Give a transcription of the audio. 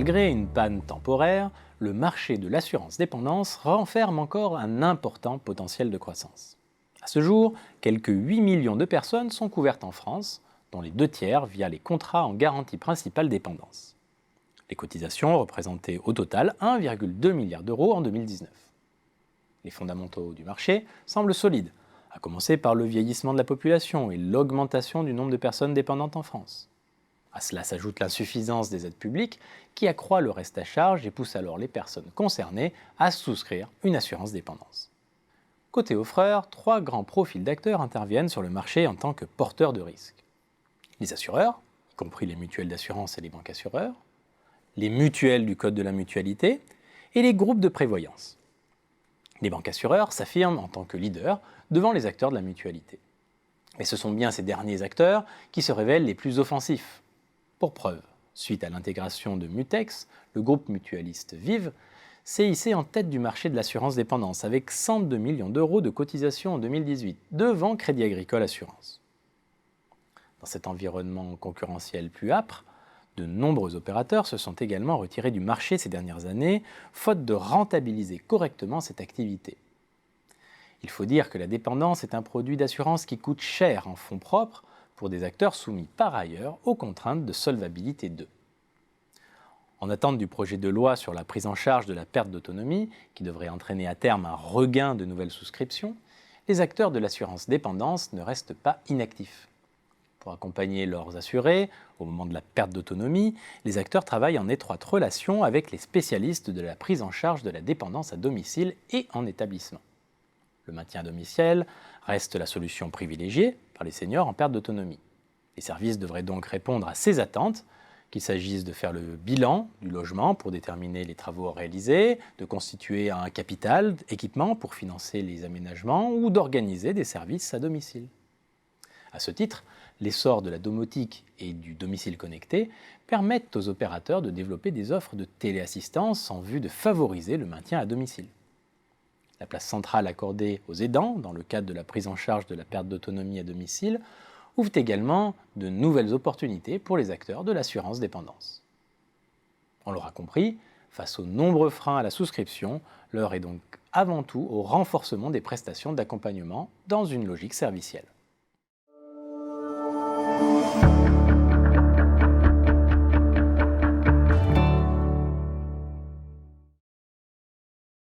Malgré une panne temporaire, le marché de l'assurance dépendance renferme encore un important potentiel de croissance. À ce jour, quelques 8 millions de personnes sont couvertes en France, dont les 2 tiers via les contrats en garantie principale dépendance. Les cotisations représentaient au total 1,2 milliard d'euros en 2019. Les fondamentaux du marché semblent solides, à commencer par le vieillissement de la population et l'augmentation du nombre de personnes dépendantes en France. À cela s'ajoute l'insuffisance des aides publiques qui accroît le reste à charge et pousse alors les personnes concernées à souscrire une assurance dépendance. Côté offreur, 3 grands profils d'acteurs interviennent sur le marché en tant que porteurs de risques. Les assureurs, y compris les mutuelles d'assurance et les banques assureurs, les mutuelles du Code de la mutualité et les groupes de prévoyance. Les banques assureurs s'affirment en tant que leaders devant les acteurs de la mutualité. Mais ce sont bien ces derniers acteurs qui se révèlent les plus offensifs. Pour preuve, suite à l'intégration de Mutex, le groupe mutualiste Vive s'est hissé en tête du marché de l'assurance dépendance avec 102 millions d'euros de cotisations en 2018, devant Crédit Agricole Assurance. Dans cet environnement concurrentiel plus âpre, de nombreux opérateurs se sont également retirés du marché ces dernières années, faute de rentabiliser correctement cette activité. Il faut dire que la dépendance est un produit d'assurance qui coûte cher en fonds propres pour des acteurs soumis par ailleurs aux contraintes de solvabilité 2. En attente du projet de loi sur la prise en charge de la perte d'autonomie, qui devrait entraîner à terme un regain de nouvelles souscriptions, les acteurs de l'assurance dépendance ne restent pas inactifs. Pour accompagner leurs assurés au moment de la perte d'autonomie, les acteurs travaillent en étroite relation avec les spécialistes de la prise en charge de la dépendance à domicile et en établissement. Le maintien à domicile reste la solution privilégiée par les seniors en perte d'autonomie. Les services devraient donc répondre à ces attentes, qu'il s'agisse de faire le bilan du logement pour déterminer les travaux réalisés, de constituer un capital équipement pour financer les aménagements ou d'organiser des services à domicile. À ce titre, l'essor de la domotique et du domicile connecté permettent aux opérateurs de développer des offres de téléassistance en vue de favoriser le maintien à domicile. La place centrale accordée aux aidants dans le cadre de la prise en charge de la perte d'autonomie à domicile ouvre également de nouvelles opportunités pour les acteurs de l'assurance dépendance. On l'aura compris, face aux nombreux freins à la souscription, l'heure est donc avant tout au renforcement des prestations d'accompagnement dans une logique servicielle.